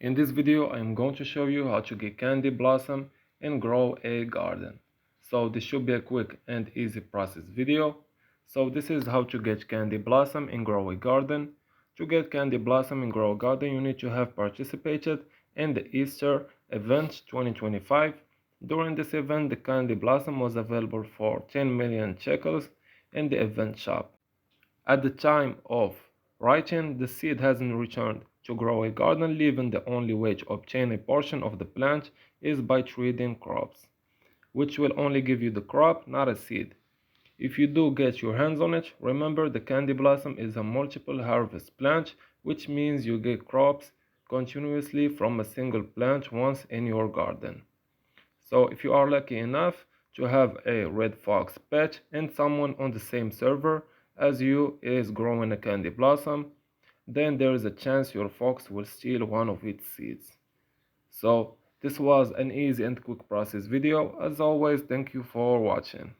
In this video, I am going to show you how to get candy blossom and grow a garden. So this should be a quick and easy process video. So this is how to get candy blossom and grow a garden. To get candy blossom and grow a garden, you need to have participated in the Easter event 2025. During this event, the candy blossom was available for 10 million shekels in the event shop. At the time of writing, the seed hasn't returned. To grow a garden, leaving the only way to obtain a portion of the plant is by trading crops, which will only give you the crop, not a seed. If you do get your hands on it, remember the candy blossom is a multiple harvest plant, which means you get crops continuously from a single plant once in your garden. So if you are lucky enough to have a red fox pet and someone on the same server as you is growing a candy blossom, then there is a chance your fox will steal one of its seeds. So this was an easy and quick process video. As always, thank you for watching.